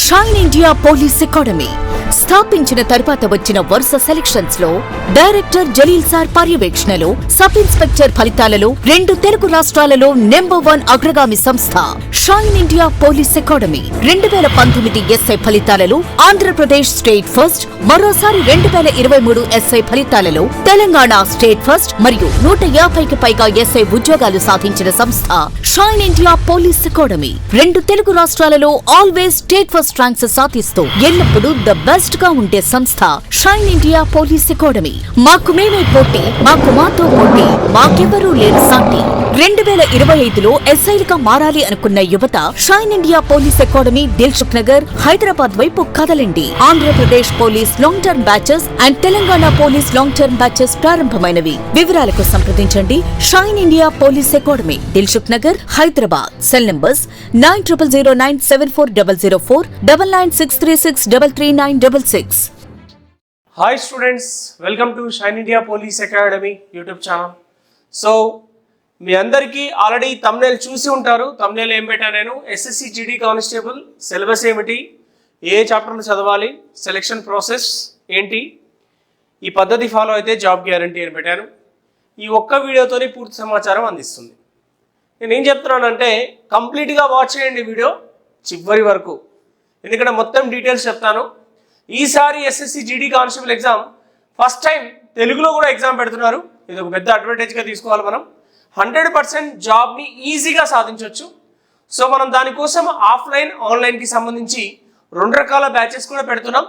Shine India police academy స్థాపించిన తరువాత వచ్చిన వరుస సెలక్షన్స్ లో డైరెక్టర్ జలీల్ సార్ పర్యవేక్షణలో సబ్ ఇన్స్పెక్టర్ ఫలితాలలో 2 తెలుగు రాష్ట్రాలలో నంబర్ 1 అగ్రగామి సంస్థ shine India police academy 2019 SI ఫలితాలలో ఆంధ్రప్రదేశ్ స్టేట్ ఫస్ట్, మరోసారి 2023 ఎస్ఐ ఫలితాలలో తెలంగాణ స్టేట్ ఫస్ట్ మరియు 150కి పైగా ఎస్ఐ ఉద్యోగాలు సాధించిన సంస్థ shine India police academy 2 Telugu రాష్ట్రాలలో ఆల్వేస్ స్టేట్ ఫస్ట్ ర్యాంక్స్ సాధిస్తూ ఎల్లప్పుడూ ద బెస్ట్ గా ఉండే సంస్థ షైన్ ఇండియా పోలీస్ అకాడమీ. మాకు మేమే పోటీ, మాతో పోటీ, మాకెవరూ లేరు సాటి. 2025లో ఎస్ఐలుగా మారాలి అనుకున్న యువత shine India police academy Dilsukh Nagar, Hyderabad వైపు కదలండి. Andhra Pradesh police long term batches and Telangana police long term batches ప్రారంభమైనవి. వివరాలకు సంప్రదించండి shine India police academy, Dilsukh Nagar, Hyderabad. Cell numbers 9009740004, 9963633966. Hi students, welcome to Shine India Police Academy YouTube channel. So మీ అందరికీ ఆల్రెడీ thumbnail చూసి ఉంటారు. thumbnail ఏం పెట్టాను నేను, Ssc Gd Constable సిలబస్ ఏమిటి, ఏ చాప్టర్లు చదవాలి, సెలెక్షన్ ప్రాసెస్ ఏంటి, ఈ పద్ధతి ఫాలో అయితే జాబ్ గ్యారంటీ అని పెట్టాను. ఈ ఒక్క వీడియోతోనే పూర్తి సమాచారం అందిస్తుంది. నేను ఏం చెప్తున్నానంటే కంప్లీట్గా వాచ్ చేయండి వీడియో చివరి వరకు, ఎందుకంటే మొత్తం డీటెయిల్స్ చెప్తాను. ఈసారి Ssc Gd constable exam first time తెలుగులో కూడా ఎగ్జామ్ పెడుతున్నారు. ఇది ఒక పెద్ద అడ్వాంటేజ్గా తీసుకోవాలి. మనం 100% జాబ్ని ఈజీగా సాధించవచ్చు. సో మనం దానికోసం ఆఫ్లైన్, ఆన్లైన్కి సంబంధించి 2 రకాల బ్యాచెస్ కూడా పెడుతున్నాం.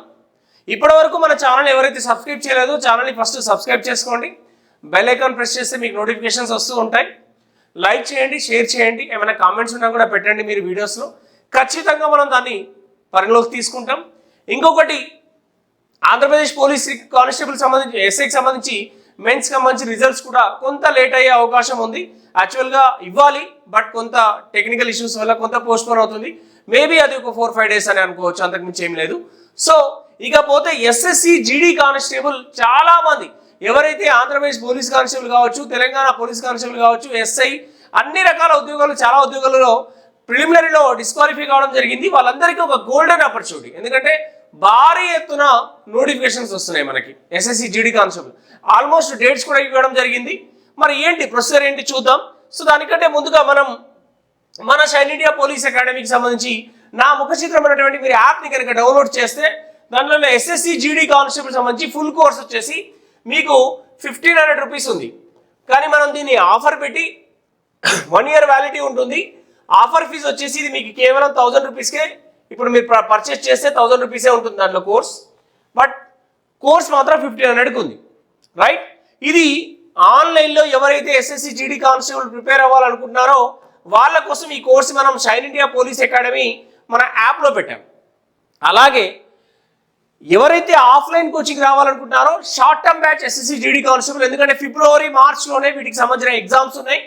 ఇప్పటివరకు మన ఛానల్ ఎవరైతే సబ్స్క్రైబ్ చేయలేదో ఛానల్ని ఫస్ట్ సబ్స్క్రైబ్ చేసుకోండి. బెల్ ఐకాన్ ప్రెస్ చేస్తే మీకు నోటిఫికేషన్స్ వస్తూ ఉంటాయి. లైక్ చేయండి, షేర్ చేయండి, ఏమైనా కామెంట్స్ ఉన్నా కూడా పెట్టండి మీరు వీడియోస్లో. ఖచ్చితంగా మనం దాన్ని పరిగణలోకి తీసుకుంటాం. ఇంకొకటి, ఆంధ్రప్రదేశ్ పోలీస్ కానిస్టేబుల్ సంబంధించి ఎస్ఐకి సంబంధించి మెయిన్స్ సంబంధించి రిజల్ట్స్ కూడా కొంత లేట్ అయ్యే అవకాశం ఉంది. యాక్చువల్గా ఇవ్వాలి, బట్ కొంత టెక్నికల్ ఇష్యూస్ వల్ల కొంత పోస్ట్పోన్ అవుతుంది. మేబీ అది ఒక 4-5 డేస్ అని అనుకోవచ్చు, అంతకుమించి ఏం లేదు. సో ఇకపోతే Ssc Gd కానిస్టేబుల్ చాలా మంది ఎవరైతే ఆంధ్రప్రదేశ్ పోలీస్ కానిస్టేబుల్ కావచ్చు, తెలంగాణ పోలీస్ కానిస్టేబుల్ కావచ్చు, ఎస్ఐ అన్ని రకాల ఉద్యోగాలు, చాలా ఉద్యోగాలలో ప్రిలిమినరీలో డిస్క్వాలిఫై కావడం జరిగింది. వాళ్ళందరికీ ఒక గోల్డెన్ ఆపర్చునిటీ, ఎందుకంటే భారీ ఎత్తున నోటిఫికేషన్స్ వస్తున్నాయి మనకి Ssc Gd constable. Almost dates కూడా ఇవ్వడం జరిగింది. మరి ఏంటి ప్రొసీజర్ ఏంటి చూద్దాం. సో దానికంటే ముందుగా మనం మన షైన్ ఇండియా పోలీస్ అకాడమీకి సంబంధించి నా ముఖ చిత్రమైనటువంటి మీరు యాప్ని కనుక డౌన్లోడ్ చేస్తే దానిలో Ssc Gd కానిస్టేబుల్ సంబంధించి ఫుల్ కోర్స్ వచ్చేసి మీకు 1500 రూపీస్ ఉంది. కానీ మనం దీన్ని ఆఫర్ పెట్టి 1 year వ్యాలిడిటీ ఉంటుంది. ఆఫర్ ఫీజు వచ్చేసి ఇది మీకు కేవలం 1000 రూపీస్కే. ఇప్పుడు మీరు పర్చేస్ చేస్తే 1000 రూపీసే ఉంటుంది దాంట్లో కోర్స్, బట్ కోర్స్ మాత్రం 1500కి ఉంది, రైట్. ఇది ఆన్లైన్లో ఎవరైతే Ssc Gd కానిస్టేబుల్ ప్రిపేర్ అవ్వాలనుకుంటున్నారో వాళ్ళ కోసం ఈ కోర్స్ మనం షైన్ ఇండియా పోలీస్ అకాడమీ మన యాప్లో పెట్టాం. అలాగే ఎవరైతే ఆఫ్లైన్ కోచింగ్ రావాలనుకుంటున్నారో short term batch Ssc Gd constable, ఎందుకంటే ఫిబ్రవరి, మార్చ్లోనే వీటికి సంబంధించిన ఎగ్జామ్స్ ఉన్నాయి.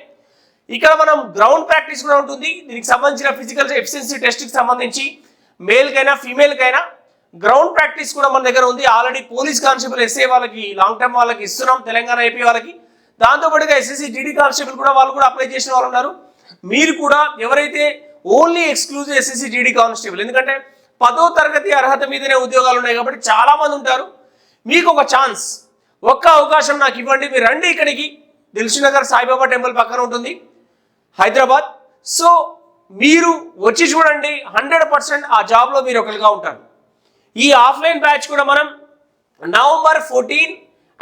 ఇక్కడ మనం గ్రౌండ్ ప్రాక్టీస్ కూడా ఉంటుంది. దీనికి సంబంధించిన ఫిజికల్ ఎఫిషియన్సీ టెస్ట్కి సంబంధించి మేల్కైనా ఫీమేల్కైనా గ్రౌండ్ ప్రాక్టీస్ కూడా మన దగ్గర ఉంది. ఆల్రెడీ పోలీస్ కానిస్టేబుల్ ఎస్ఏ వాళ్ళకి, లాంగ్ టర్మ్ వాళ్ళకి ఇస్తున్నాం, తెలంగాణ ఏపీ వాళ్ళకి. దాంతోపాటుగా Ssc Gd కానిస్టేబుల్ కూడా వాళ్ళు కూడా అప్లై చేసిన వాళ్ళు ఉన్నారు. మీరు కూడా ఎవరైతే only exclusive Ssc Gd constable, ఎందుకంటే 10వ తరగతి అర్హత మీదనే ఉద్యోగాలు ఉన్నాయి కాబట్టి చాలా మంది ఉంటారు. మీకు ఒక ఛాన్స్, ఒక్క అవకాశం నాకు ఇవ్వండి, మీరు రండి ఇక్కడికి. దిల్సుఖ్ నగర్ సాయిబాబా టెంపుల్ పక్కన ఉంటుంది, హైదరాబాద్. సో మీరు వచ్చి చూడండి, 100% ఆ జాబ్లో మీరు ఒకరిగా ఉంటారు. ఈ ఆఫ్లైన్ బ్యాచ్ కూడా మనం నవంబర్ 14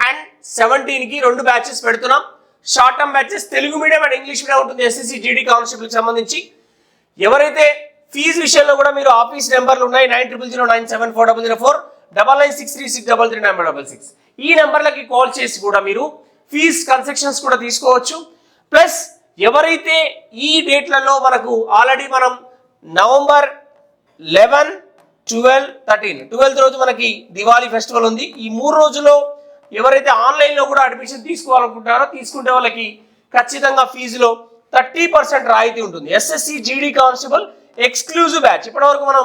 and 17కి 2 బ్యాచెస్ పెడుతున్నాం. Short term batches Telugu medium and English medium ఉంటుంది Ssc Gd కానిస్టేబుల్కి సంబంధించి. ఎవరైతే ఫీజు విషయంలో కూడా మీరు ఆఫీస్ నెంబర్లు ఉన్నాయి 9009740004, 9963633396. ఈ నెంబర్లకి కాల్ చేసి కూడా మీరు ఫీజ్ కన్సెషన్స్ కూడా తీసుకోవచ్చు. ప్లస్ ఎవరైతే ఈ డేట్లలో మనకు ఆల్రెడీ మనం నవంబర్ 11, 12, 13, 12th రోజు మనకి దివాళీ ఫెస్టివల్ ఉంది. ఈ 3 రోజుల్లో ఎవరైతే ఆన్లైన్లో కూడా అడ్మిషన్ తీసుకోవాలనుకుంటారో తీసుకుంటే వాళ్ళకి ఖచ్చితంగా ఫీజులో 30% రాయితీ ఉంటుంది. Ssc Gd constable exclusive batch. ఇప్పటివరకు మనం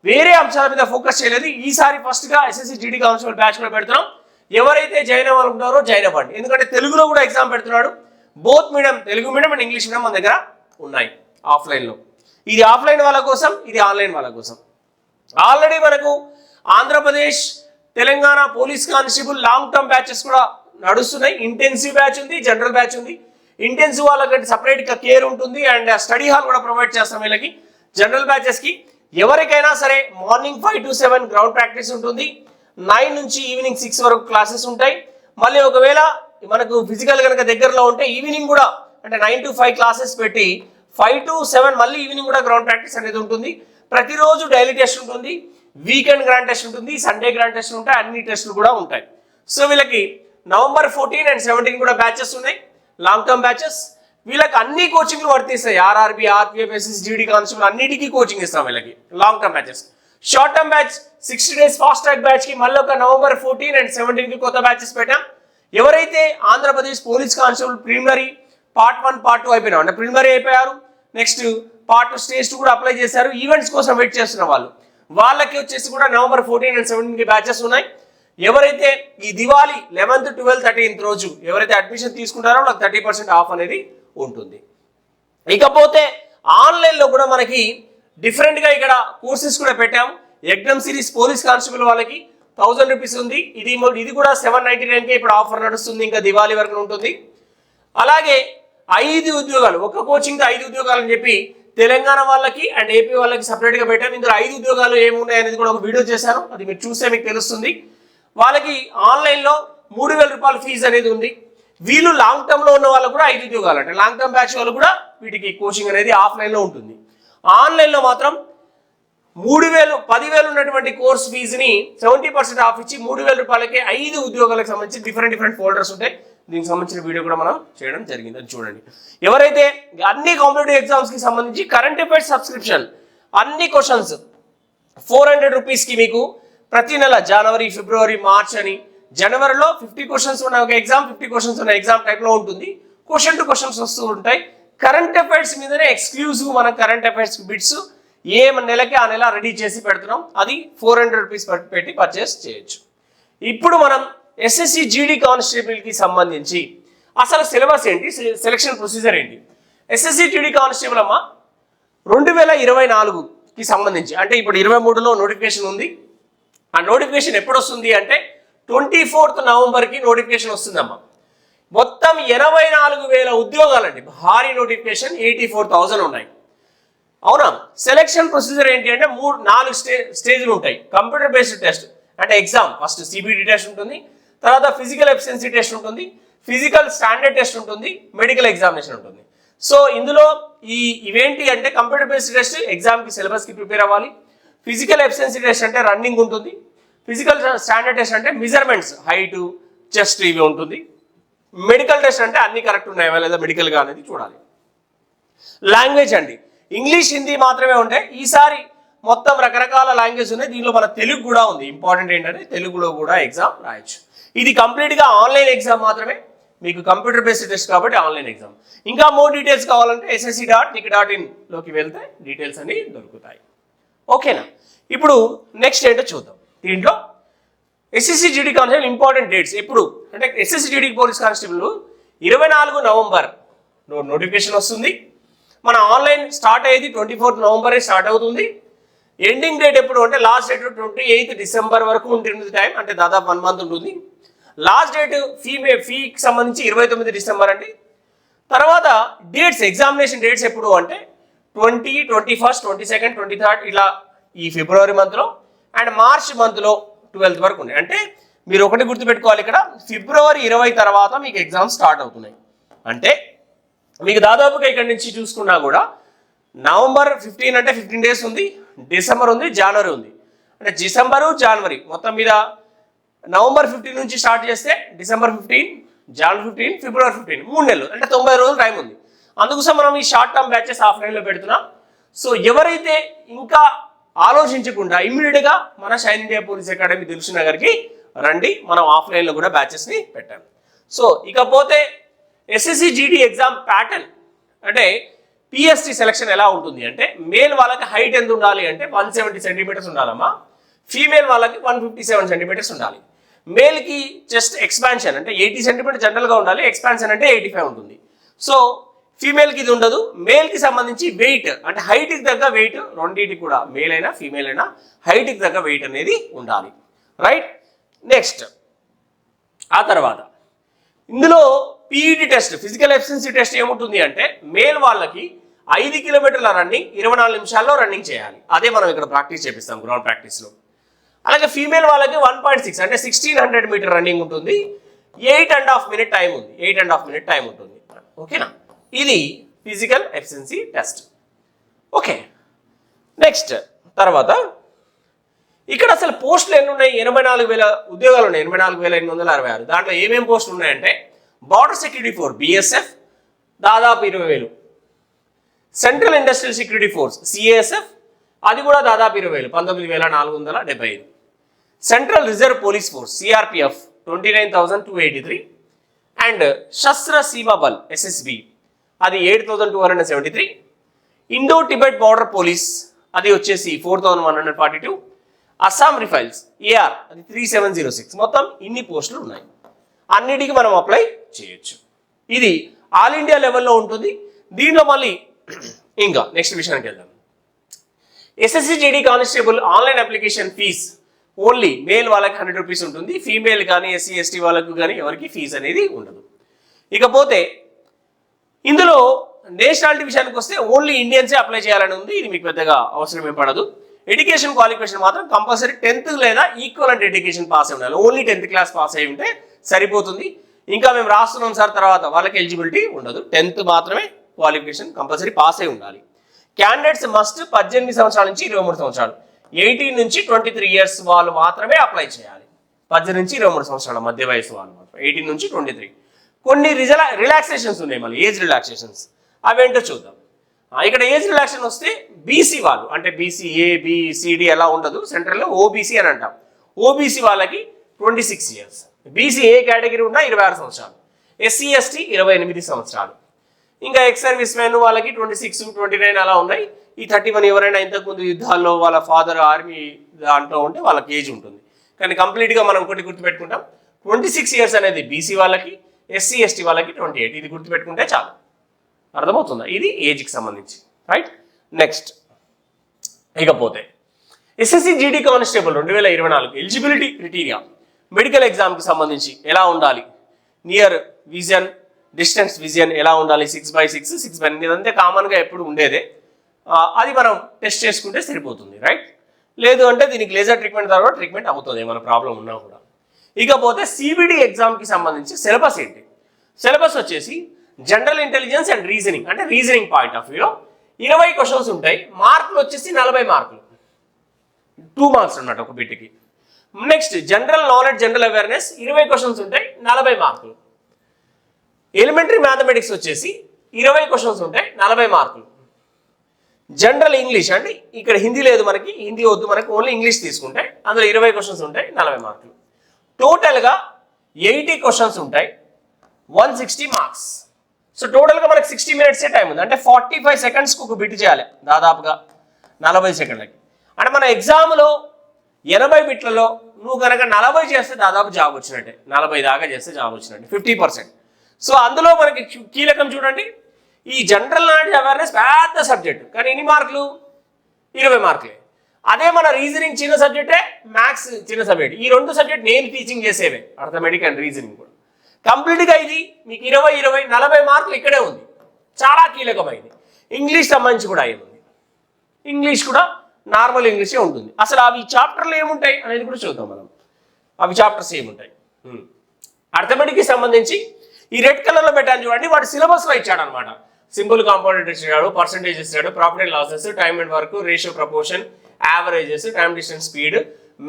వేరే అంశాల మీద ఫోకస్ చేయలేదు. ఈసారి ఫస్ట్గా Ssc Gd కానిస్టేబుల్ బ్యాచ్ కూడా పెడుతున్నాం. ఎవరైతే జాయిన్ అవ్వాలనుకుంటారో జాయిన్ అవ్వండి, ఎందుకంటే తెలుగులో కూడా ఎగ్జామ్ పెడుతున్నాడు. Both medium, Telugu medium and English medium మన దగ్గర ఉన్నాయి ఆఫ్లైన్లో. ఇది ఆఫ్లైన్ వాళ్ళ కోసం, ఇది ఆన్లైన్ వాళ్ళ కోసం. ఆల్రెడీ మనకు Andhra Pradesh Telangana police constable long term batches కూడా నడుస్తున్నాయి. ఇంటెన్సివ్ బ్యాచ్ ఉంది, జనరల్ బ్యాచ్ ఉంది. ఇంటెన్సివ్ వాళ్ళకంటే సపరేట్గా కేర్ ఉంటుంది అండ్ స్టడీ హాల్ కూడా ప్రొవైడ్ చేస్తాం వీళ్ళకి. జనరల్ బ్యాచెస్కి ఎవరికైనా సరే మార్నింగ్ 5 to 7 గ్రౌండ్ ప్రాక్టీస్ ఉంటుంది. 9 నుంచి ఈవినింగ్ 6 వరకు క్లాసెస్ ఉంటాయి. మళ్ళీ ఒకవేళ మనకు ఫిజికల్ కనుక దగ్గరలో ఉంటే ఈవినింగ్ కూడా అంటే 9 to 5 క్లాసెస్ పెట్టి 5 to 7 మళ్ళీ ఈవినింగ్ కూడా గ్రౌండ్ ప్రాక్టీస్ అనేది ఉంటుంది. ప్రతిరోజు డైలీ టెస్ట్ ఉంటుంది, వీకెండ్ గ్రాండ్ టెస్ట్ ఉంటుంది, సండే గ్రాండ్ టెస్ట్ ఉంటాయి, అన్ని టెస్టులు కూడా ఉంటాయి. సో వీళ్ళకి November 14 and 17 కూడా బ్యాచెస్ ఉన్నాయి, లాంగ్ టర్మ్ బ్యాచెస్. వీళ్ళకి అన్ని కోచింగ్లు వర్తిస్తాయి. RRB, RPF, SS GD constable అన్నిటికీ కోచింగ్ ఇస్తాం వీళ్ళకి long term batches. Short term batch 60 days fast track batch కి మళ్ళీ ఒక November 14 and 17 కి కొత్త బ్యాచెస్ పెట్టాం. ఎవరైతే Andhra Pradesh police constable preliminary part 1 part 2 అయిపోయినా అంటే ప్రిలిమినరీ అయిపోయారు, నెక్స్ట్ పార్ట్ 2 స్టేజ్ 2 కూడా అప్లై చేశారు, ఈవెంట్స్ కోసం వెయిట్ చేస్తున్న వాళ్ళకి వచ్చేసి కూడా November 14 and 17 కి బ్యాచెస్ ఉన్నాయి. ఎవరైతే ఈ దివాళీ 11th, 12th, 13th రోజు ఎవరైతే అడ్మిషన్ తీసుకుంటారో వాళ్ళకి 30% ఆఫ్ అనేది ఉంటుంది. ఇకపోతే ఆన్లైన్లో కూడా మనకి డిఫరెంట్గా ఇక్కడ కోర్సెస్ కూడా పెట్టాము. ఎగ్జామ్ సిరీస్ పోలీస్ కానిస్టేబుల్ వాళ్ళకి 1000 రూపీస్ ఉంది. ఇది కూడా 799కే ఇప్పుడు ఆఫర్ నడుస్తుంది, ఇంకా దివాళీ వరకు ఉంటుంది. అలాగే 5 ఉద్యోగాలు, ఒక కోచింగ్ 5 ఉద్యోగాలు అని చెప్పి తెలంగాణ వాళ్ళకి అండ్ ఏపీ వాళ్ళకి సపరేట్గా పెట్టాము. ఇందులో 5 ఉద్యోగాలు ఏమున్నాయి అనేది కూడా ఒక వీడియో చేశాను, అది మీరు చూస్తే మీకు తెలుస్తుంది. వాళ్ళకి ఆన్లైన్లో 3000 రూపాయల ఫీజు అనేది ఉంది. వీళ్ళు లాంగ్ టర్మ్లో ఉన్న వాళ్ళు కూడా 5 ఉద్యోగాలు అంటే లాంగ్ టర్మ్ బ్యాచ్ వాళ్ళు కూడా వీటికి కోచింగ్ అనేది ఆఫ్లైన్లో ఉంటుంది. ఆన్లైన్లో మాత్రం 10,000 ఉన్నటువంటి కోర్స్ ఫీజుని 70% ఆఫ్ ఇచ్చి 3000 రూపాయలకే 5 ఉద్యోగాలకు సంబంధించి డిఫరెంట్ ఫోల్డర్స్ ఉంటాయి. దీనికి సంబంధించిన వీడియో కూడా మనం చేయడం జరిగింది, అది చూడండి. ఎవరైతే అన్ని కాంపిటేటివ్ ఎగ్జామ్స్కి సంబంధించి కరెంట్ అఫైర్స్ సబ్స్క్రిప్షన్ అన్ని క్వశ్చన్స్ 400 రూపీస్కి మీకు ప్రతి నెల జనవరి, ఫిబ్రవరి, మార్చ్ అని జనవరిలో 50 క్వశ్చన్స్ ఉన్న ఒక ఎగ్జామ్, 50 క్వశ్చన్స్ ఉన్న ఎగ్జామ్ టైప్లో ఉంటుంది. క్వశ్చన్ టు క్వశ్చన్స్ వస్తూ ఉంటాయి. కరెంట్ అఫైర్స్ మీదనే ఎక్స్క్లూజివ్ మన కరెంట్ అఫైర్స్ బిట్స్ ఏ నెలకి ఆ నెల రెడీ చేసి పెడుతున్నాం. అది 400 రూపీస్ పెట్టి పర్చేస్ చేయొచ్చు. ఇప్పుడు మనం ఎస్ఎస్సి జీడీ కానిస్టేబుల్కి సంబంధించి అసలు సిలబస్ ఏంటి, సెలక్షన్ ప్రొసీజర్ ఏంటి. ఎస్ఎస్సి జీడీ కానిస్టేబుల్ అమ్మ 2024కి సంబంధించి అంటే ఇప్పుడు 23లో నోటిఫికేషన్ ఉంది. ఆ నోటిఫికేషన్ ఎప్పుడు వస్తుంది అంటే 24th నవంబర్కి నోటిఫికేషన్ వస్తుందమ్మా. మొత్తం 84,000 ఉద్యోగాలండి, భారీ నోటిఫికేషన్. 84,000 ఉన్నాయి. అవునా. సెలక్షన్ ప్రొసీజర్ ఏంటి అంటే 4 స్టేజ్లు ఉంటాయి. కంప్యూటర్ బేస్డ్ టెస్ట్ అంటే ఎగ్జామ్, ఫస్ట్ సిబిటి టెస్ట్ ఉంటుంది, తర్వాత ఫిజికల్ ఎఫిషియన్సీ టెస్ట్ ఉంటుంది, ఫిజికల్ స్టాండర్డ్ టెస్ట్ ఉంటుంది, మెడికల్ ఎగ్జామినేషన్ ఉంటుంది. సో ఇందులో ఇవేంటి అంటే కంప్యూటర్ బేస్డ్ టెస్ట్ ఎగ్జామ్కి సిలబస్కి ప్రిపేర్ అవ్వాలి. ఫిజికల్ ఎఫిషియన్సీ టెస్ట్ అంటే రన్నింగ్ ఉంటుంది. ఫిజికల్ స్టాండర్డ్ టెస్ట్ అంటే మెజర్మెంట్స్, హైట్, చెస్ట్ ఇవి ఉంటుంది. మెడికల్ టెస్ట్ అంటే అన్ని కరెక్ట్ ఉన్నాయా లేదా మెడికల్గా అనేది చూడాలి. లాంగ్వేజ్ అండి, ఇంగ్లీష్, హిందీ మాత్రమే ఉంటాయి. ఈసారి మొత్తం రకరకాల లాంగ్వేజ్ ఉన్నాయి. దీనిలో మన తెలుగు కూడా ఉంది. ఇంపార్టెంట్ ఏంటంటే తెలుగులో కూడా ఎగ్జామ్ రాయొచ్చు. ఇది కంప్లీట్గా ఆన్లైన్ ఎగ్జామ్ మాత్రమే, మీకు కంప్యూటర్ బేస్డ్ టెస్ట్ కాబట్టి ఆన్లైన్ ఎగ్జామ్. ఇంకా మోర్ డీటెయిల్స్ కావాలంటే ssc.nic.in లోకి వెళ్తే డీటెయిల్స్ అన్ని దొరుకుతాయి. ఓకేనా. ఇప్పుడు నెక్స్ట్ ఏంటో చూద్దాం. దీంట్లో SSC GD constable important dates ఎప్పుడు అంటే SSC GD police constable 24 November notification వస్తుంది. మన ఆన్లైన్ స్టార్ట్ అయ్యేది 24th నవంబరే స్టార్ట్ అవుతుంది. ఎండింగ్ డేట్ ఎప్పుడు అంటే లాస్ట్ డేట్ 28th డిసెంబర్ వరకు ఉంటుంది టైం, అంటే దాదాపు 1 month ఉంటుంది. లాస్ట్ డేట్ ఫీకి సంబంధించి 29 డిసెంబర్ అండి. తర్వాత డేట్స్, ఎగ్జామినేషన్ డేట్స్ ఎప్పుడు అంటే 20, 21, 22, 23 ఇలా ఈ ఫిబ్రవరి మంత్లో అండ్ మార్చ్ మంత్లో 12th వరకు ఉన్నాయి. అంటే మీరు ఒకటి గుర్తుపెట్టుకోవాలి, ఇక్కడ ఫిబ్రవరి 20 తర్వాత మీకు ఎగ్జామ్స్ స్టార్ట్ అవుతున్నాయి. అంటే మీకు దాదాపుగా ఇక్కడ నుంచి చూసుకున్నా కూడా November 15 అంటే 15 days ఉంది, డిసెంబర్ ఉంది, జనవరి ఉంది. అంటే డిసెంబరు, జనవరి మొత్తం మీద November 15 నుంచి స్టార్ట్ చేస్తే December 15, Jan 15, February 15 3 నెలలు అంటే 90 రోజులు టైం ఉంది. అందుకోసం మనం ఈ షార్ట్ టర్మ్ బ్యాచెస్ ఆఫ్లైన్లో పెడుతున్నాం. సో ఎవరైతే ఇంకా ఆలోచించకుండా ఇమ్మీడియట్గా మన షైన్ ఇండియా పోలీస్ అకాడమీ దిల్సుఖ్నగర్కి రండి, మనం ఆఫ్లైన్లో కూడా బ్యాచెస్ని పెట్టాం. సో ఇకపోతే ఎస్ఎస్సి జీడీ ఎగ్జామ్ ప్యాటర్న్ అంటే పిఎస్టీ సెలక్షన్ ఎలా ఉంటుంది అంటే మేల్ వాళ్ళకి హైట్ ఎంత ఉండాలి అంటే 170 centimeters ఉండాలమ్మా. ఫీమేల్ వాళ్ళకి 157 centimeters ఉండాలి. మేల్కి చెస్ట్ ఎక్స్పాన్షన్ అంటే 80 centimeters జనరల్గా ఉండాలి, ఎక్స్పాన్షన్ అంటే 85 ఉంటుంది. సో ఫీమేల్కి ఇది ఉండదు. మేల్కి సంబంధించి వెయిట్ అంటే హైట్కి తగ్గ వెయిట్, రెండింటికి కూడా మేల్ అయినా ఫీమేల్ అయినా హైట్కి తగ్గ వెయిట్ అనేది ఉండాలి. రైట్. నెక్స్ట్ ఆ తర్వాత ఇందులో PET test, physical efficiency test ఏముంటుంది అంటే మేల్ వాళ్ళకి 5 కిలోమీటర్ల రన్నింగ్ 24 నిమిషాల్లో రన్నింగ్ చేయాలి. అదే మనం ఇక్కడ ప్రాక్టీస్ చేపిస్తాం గ్రౌండ్ ప్రాక్టీస్లో. అలాగే ఫీమేల్ వాళ్ళకి 1.6 అంటే 1600 మీటర్ రన్నింగ్ ఉంటుంది. 8.5 మినిట్ టైం ఉంది. 8.5 మినిట్ టైం ఉంటుంది. ఓకేనా? ఇది physical efficiency test. Okay. Next తర్వాత ఇక్కడ అసలు పోస్టులు ఎన్ని ఉన్నాయి? 84,000 ఉద్యోగాలు ఉన్నాయి. 84,866. దాంట్లో ఏమేమి పోస్టులు ఉన్నాయంటే బార్డర్ సెక్యూరిటీ ఫోర్స్ BSF దాదాపు 20,000, central industrial security force CASF అది కూడా దాదాపు 20,000, 19,475. Central reserve police force CRPF 29,283 and శస్త్ర సీమా బల్ SSB అది 8,273. ఇండో టిబెట్ బార్డర్ పోలీస్ అది వచ్చేసి 4,142. అస్సాం రిఫైల్స్ AR అది 3,706. మొత్తం ఇన్ని పోస్టులు ఉన్నాయి. అన్నిటికీ మనం అప్లై చేయొచ్చు. ఇది ఆల్ ఇండియా లెవెల్లో ఉంటుంది. దీనిలో మళ్ళీ ఇంకా నెక్స్ట్ విషయానికి వెళ్దాం. SSC GD constable online application fee only male వాళ్ళకి 100 రూపీస్ ఉంటుంది. ఫీమేల్ కానీ SC ST వాళ్ళకు కానీ ఎవరికి ఫీజు అనేది ఉండదు. ఇకపోతే ఇందులో నేషనాలిటీ విషయానికి వస్తే ఓన్లీ ఇండియన్సే అప్లై చేయాలని ఉంది. ఇది మీకు పెద్దగా అవసరం ఏం పడదు. ఎడ్యుకేషన్ క్వాలిఫికేషన్ మాత్రం కంపల్సరీ 10th లేదా ఈక్వలెంట్ ఎడ్యుకేషన్ పాస్ అయి ఉండాలి. ఓన్లీ 10th క్లాస్ పాస్ అయి ఉంటే సరిపోతుంది. ఇంకా మేము రాస్తున్నాం సార్ తర్వాత వాళ్ళకి ఎలిజిబిలిటీ ఉండదు. 10th మాత్రమే క్వాలిఫికేషన్ కంపల్సరీ పాస్ అయి ఉండాలి. క్యాండిడేట్స్ మస్ట్ 18 సంవత్సరాల నుంచి 23 సంవత్సరాలు, 18 నుంచి 23 ఇయర్స్ వాళ్ళు మాత్రమే అప్లై చేయాలి. 18 నుంచి 23 సంవత్సరాల మధ్య వయసు వాళ్ళు మాత్రం, 18 నుంచి 23. కొన్ని రిలాక్సేషన్స్ ఉన్నాయి, మళ్ళీ ఏజ్ రిలాక్సేషన్స్, అవేంటో చూద్దాం. ఇక్కడ ఏజ్ రిలాక్సేషన్ వస్తే బీసీ వాళ్ళు అంటే BCA BCD ఎలా ఉండదు, సెంట్రల్లో OBC అని అంటాం. OBC వాళ్ళకి 26 ఇయర్స్, BCA కేటగిరీ ఉన్న 26 సంవత్సరాలు, SC ST 28 సంవత్సరాలు. ఇంకా ఎక్స్ సర్వీస్ మెన్ వాళ్ళకి 26 29 అలా ఉన్నాయి. ఈ 31 ఎవరైనా ఇంతకుముందు యుద్ధాల్లో వాళ్ళ ఫాదర్ ఆర్మీ దాంట్లో ఉంటే వాళ్ళకి ఏజ్ ఉంటుంది. కానీ కంప్లీట్గా మనం ఒకటి గుర్తుపెట్టుకుంటాం, 26 ఇయర్స్ అనేది BC వాళ్ళకి, SC ST వాళ్ళకి 28. ఇది గుర్తుపెట్టుకుంటే చాలు. అర్థమవుతుందా? ఇది ఏజ్కి సంబంధించి. రైట్. నెక్స్ట్ ఇకపోతే SSC GD constable 2024 eligibility criteria medical ఎగ్జామ్కి సంబంధించి ఎలా ఉండాలి, నియర్ విజన్ డిస్టెన్స్ విజన్ ఎలా ఉండాలి, 6/6 6/9 ఇదంతా కామన్గా ఎప్పుడు ఉండేదే. అది మనం టెస్ట్ చేసుకుంటే సరిపోతుంది. రైట్. లేదు అంటే దీనికి లేజర్ ట్రీట్మెంట్ ద్వారా ట్రీట్మెంట్ అవుతుంది ఏమైనా ప్రాబ్లం ఉన్నా కూడా. ఇకపోతే CBD ఎగ్జామ్కి సంబంధించి సిలబస్ ఏంటి? సిలబస్ వచ్చేసి జనరల్ ఇంటెలిజెన్స్ అండ్ రీజనింగ్ అంటే రీజనింగ్ పాయింట్ ఆఫ్ వ్యూలో 20 క్వశ్చన్స్ ఉంటాయి. మార్కులు వచ్చేసి 40 మార్కులు, 2 మార్క్స్ అన్నమాట ఒక బిట్కి. Next general knowledge general awareness 20 questions ఉంటాయి, 40 మార్కులు. ఎలిమెంటరీ మ్యాథమెటిక్స్ వచ్చేసి 20 క్వశ్చన్స్ ఉంటాయి, 40 మార్కులు. జనరల్ ఇంగ్లీష్ అంటే ఇక్కడ హిందీ లేదు మనకి, హిందీ వద్దు మనకి, ఓన్లీ ఇంగ్లీష్ తీసుకుంటే అందులో 20 క్వశ్చన్స్ ఉంటాయి, 40 మార్కులు. టోటల్గా 80 క్వశ్చన్స్ ఉంటాయి, 160 మార్క్స్. సో టోటల్గా మనకి 60 మినిట్సే టైం ఉంది. అంటే 45 సెకండ్స్కి ఒక బిట్ చేయాలి, దాదాపుగా 40 సెకండ్లకి. అంటే మన ఎగ్జామ్లో 80 బిట్లలో నువ్వు కనుక 40 చేస్తే దాదాపు జాబ్ వచ్చినట్టే, 40 దాకా చేస్తే జాబ్ వచ్చినట్టే, 50%. సో అందులో మనకి కీలకం చూడండి, ఈ జనరల్ నాలెడ్జ్ అవేర్నెస్ పెద్ద సబ్జెక్ట్, కానీ ఎన్ని మార్కులు? 20 మార్కులే. అదే మన రీజనింగ్ చిన్న సబ్జెక్టే, మ్యాథ్స్ చిన్న సబ్జెక్ట్. ఈ 2 సబ్జెక్ట్ నేను టీచింగ్ చేసేవే, అర్థమెటిక్ అండ్ రీజనింగ్ కూడా. కంప్లీట్గా ఇది మీకు 20 40 మార్కులు ఇక్కడే ఉంది, చాలా కీలకమైంది. ఇంగ్లీష్ సంబంధించి కూడా ఏముంది, ఇంగ్లీష్ కూడా నార్మల్ ఇంగ్లీషే ఉంటుంది. అసలు అవి చాప్టర్లు ఏముంటాయి అనేది కూడా చూద్దాం మనం. అవి చాప్టర్స్ ఏముంటాయి? అర్థమెటిక్కి సంబంధించి ఈ రెడ్ కలర్లో పెట్టాను చూడండి, వాటి సిలబస్లో ఇచ్చాడు అనమాట. సింపుల్ కాంపౌండెడ్ ఇచ్చాడు, పర్సంటేజ్ ఇచ్చాడు, profit and losses, time and work, ratio proportion, averages, time distance speed,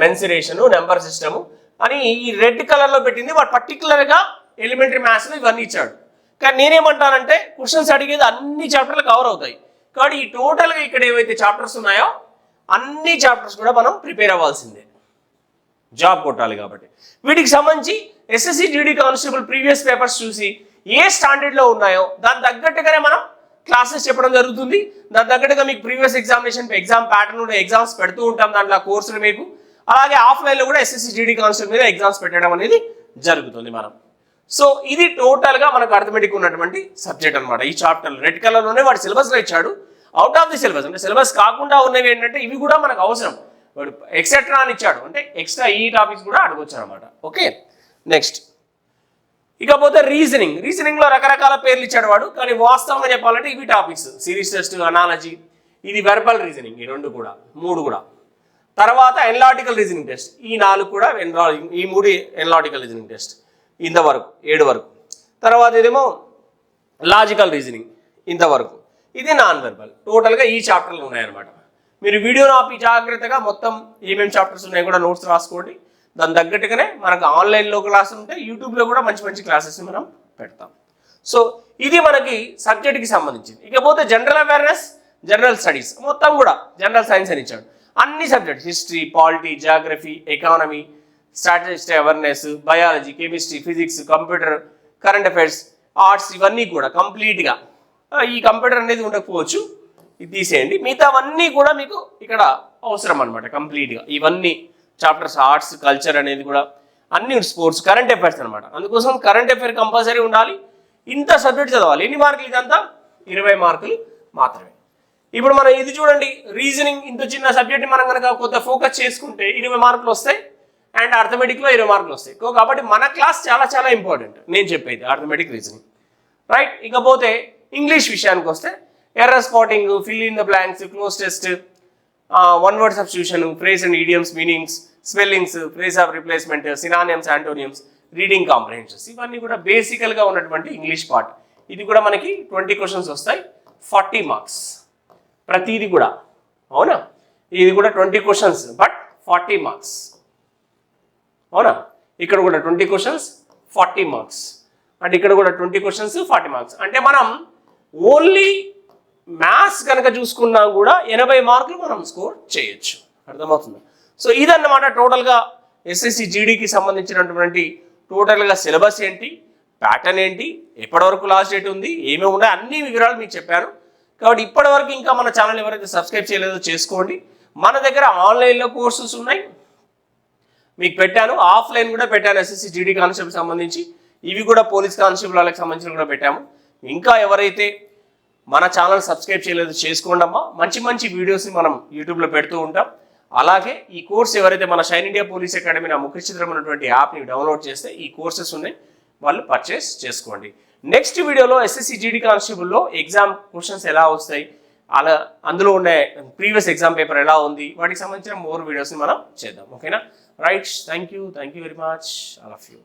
mensuration, number system అని ఈ రెడ్ కలర్లో పెట్టింది. వాడు పర్టికులర్గా ఎలిమెంటరీ మ్యాథ్స్లో ఇవన్నీ ఇచ్చాడు. కానీ నేనేమంటానంటే క్వశ్చన్స్ అడిగేది అన్ని చాప్టర్లు కవర్ అవుతాయి. కాబట్టి ఈ టోటల్గా ఇక్కడ ఏవైతే చాప్టర్స్ ఉన్నాయో అన్ని చాప్టర్స్ కూడా మనం ప్రిపేర్ అవ్వాల్సిందే, జాబ్ కొట్టాలి కాబట్టి. వీటికి సంబంధించి SSC GD constable previous papers చూసి ఏ స్టాండర్డ్లో ఉన్నాయో దాని తగ్గట్టుగానే మనం క్లాసెస్ చెప్పడం జరుగుతుంది. దాని తగ్గట్టుగా మీకు ప్రీవియస్ ఎగ్జామినేషన్ ఎగ్జామ్ ప్యాటర్న్ కూడా ఎగ్జామ్స్ పెడుతూ ఉంటాం దాంట్లో కోర్సులు మీకు. అలాగే ఆఫ్లైన్లో కూడా SSC GD కానిస్టేబుల్ మీద ఎగ్జామ్స్ పెట్టడం అనేది జరుగుతుంది మనం. సో ఇది టోటల్గా మనకు అర్థమెటిక్ ఉన్నటువంటి సబ్జెక్ట్ అనమాట. ఈ చాప్టర్ రెడ్ కలర్లోనే వాడు సిలబస్లో ఇచ్చాడు. అవుట్ ఆఫ్ ది సిలబస్ అంటే సిలబస్ కాకుండా ఉన్నవి ఏంటంటే ఇవి కూడా మనకు అవసరం. వాడు ఎక్సెట్రా అని ఇచ్చాడు, అంటే ఎక్స్ట్రా ఈ టాపిక్స్ కూడా అడగొచ్చు అనమాట. ఓకే, నెక్స్ట్ ఇకపోతే రీజనింగ్లో రకరకాల పేర్లు ఇచ్చాడు వాడు, కానీ వాస్తవంగా చెప్పాలంటే ఇవి టాపిక్స్: సిరీస్ టెస్ట్, అనాలజీ, ఇది వెర్బల్ రీజనింగ్, ఈ రెండు కూడా, మూడు కూడా. తర్వాత ఎనలాటికల్ రీజనింగ్ టెస్ట్, ఈ 4 కూడా ఈ 3 ఎనలాటికల్ రీజనింగ్ టెస్ట్ ఇంతవరకు 7 వరకు. తర్వాత ఇదేమో లాజికల్ రీజనింగ్ ఇంతవరకు, ఇది నాన్ వెర్బల్. టోటల్గా ఈ చాప్టర్లు ఉన్నాయన్నమాట. మీరు వీడియోను ఆపి జాగ్రత్తగా మొత్తం ఏమేమి చాప్టర్స్ ఉన్నాయో కూడా నోట్స్ రాసుకోండి. దాని తగ్గట్టుగానే మనకు ఆన్లైన్లో క్లాసులు ఉంటాయి, యూట్యూబ్లో కూడా మంచి మంచి క్లాసెస్ని మనం పెడతాం. సో ఇది మనకి సబ్జెక్ట్కి సంబంధించింది. ఇకపోతే జనరల్ అవేర్నెస్, జనరల్ స్టడీస్ మొత్తం కూడా జనరల్ సైన్స్ అని ఇచ్చాడు. అన్ని subjects: history, polity, geography, economy, statistics awareness, biology, chemistry, physics, computer, current affairs, arts, ఇవన్నీ కూడా కంప్లీట్గా. ఈ కంప్యూటర్ అనేది ఉండకపోవచ్చు, ఇది తీసేయండి. మిగతావన్నీ కూడా మీకు ఇక్కడ అవసరం అనమాట కంప్లీట్గా. ఇవన్నీ చాప్టర్స్, ఆర్ట్స్, కల్చర్ అనేది కూడా అన్ని, స్పోర్ట్స్, కరెంట్ అఫైర్స్ అనమాట. అందుకోసం కరెంట్ అఫైర్ కంపల్సరీ ఉండాలి. ఇంత సబ్జెక్ట్ చదవాలి. ఎన్ని మార్కులు ఇదంతా? 20 మార్కులు మాత్రమే. ఇప్పుడు మనం ఇది చూడండి, రీజనింగ్ ఇంత చిన్న సబ్జెక్ట్ని మనం కనుక కొంత ఫోకస్ చేసుకుంటే 20 మార్కులు వస్తాయి, అండ్ అర్థమెటిక్లో 20 మార్కులు వస్తాయి. కాబట్టి మన క్లాస్ చాలా చాలా ఇంపార్టెంట్ నేను చెప్పేది అర్థమెటిక్, రీజనింగ్, రైట్. ఇకపోతే ఇంగ్లీష్ విషయానికి వస్తే error spotting, fill in the blanks, cloze test, one word substitution, phrase and idioms, meanings, spellings, phrase of replacement, synonyms, antonyms, reading comprehensions, ఇవన్నీ కూడా బేసికల్గా ఉన్నటువంటి ఇంగ్లీష్ పార్ట్. ఇది కూడా మనకి 20 క్వశ్చన్స్ వస్తాయి, 40 మార్క్స్ ప్రతిదీ కూడా. అవునా? ఇది కూడా 20 క్వశ్చన్స్ బట్ 40 మార్క్స్. అవునా? ఇక్కడ కూడా 20 క్వశ్చన్స్ 40 మార్క్స్, అంటే ఇక్కడ కూడా 20 క్వశ్చన్స్ 40 మార్క్స్. అంటే మనం ఓన్లీ మ్యాథ్స్ కనుక చూసుకున్నా కూడా 80 మార్కులు మనం స్కోర్ చేయొచ్చు. అర్థమవుతుంది? సో ఇదన్నమాట టోటల్గా ఎస్ఎస్సి జీడీకి సంబంధించినటువంటి టోటల్గా సిలబస్ ఏంటి, ప్యాటర్న్ ఏంటి, ఎప్పటివరకు లాస్ట్ డేట్ ఉంది, ఏమేమి ఉన్నాయి, అన్ని వివరాలు మీకు చెప్పాను. కాబట్టి ఇప్పటివరకు ఇంకా మన ఛానల్ ఎవరైతే సబ్స్క్రైబ్ చేయలేదో చేసుకోండి. మన దగ్గర ఆన్లైన్లో కోర్సెస్ ఉన్నాయి, మీకు పెట్టాను. ఆఫ్లైన్ కూడా పెట్టాను, ఎస్ఎస్సి జీడీ కానిస్టేబుల్ సంబంధించి. ఇవి కూడా పోలీస్ కానిస్టేబుల్ వాళ్ళకి సంబంధించి కూడా పెట్టాము. ఇంకా ఎవరైతే మన ఛానల్ సబ్స్క్రైబ్ చేయలేదు చేసుకోండి అమ్మా. మంచి మంచి వీడియోస్ని మనం యూట్యూబ్లో పెడుతూ ఉంటాం. అలాగే ఈ కోర్స్ ఎవరైతే మన షైన్ ఇండియా పోలీస్ అకాడమీ నా ముఖ్య చిత్రమైనటువంటి యాప్ని డౌన్లోడ్ చేస్తే ఈ కోర్సెస్ ఉన్నాయి, వాళ్ళు పర్చేస్ చేసుకోండి. నెక్స్ట్ వీడియోలో ఎస్ఎస్సి జీడీ కానిస్టేబుల్లో ఎగ్జామ్ క్వశ్చన్స్ ఎలా వస్తాయి, అలా అందులో ఉండే ప్రీవియస్ ఎగ్జామ్ పేపర్ ఎలా ఉంది, వాటికి సంబంధించిన మోర్ వీడియోస్ని మనం చేద్దాం. ఓకేనా? Right, thank you very much all of you.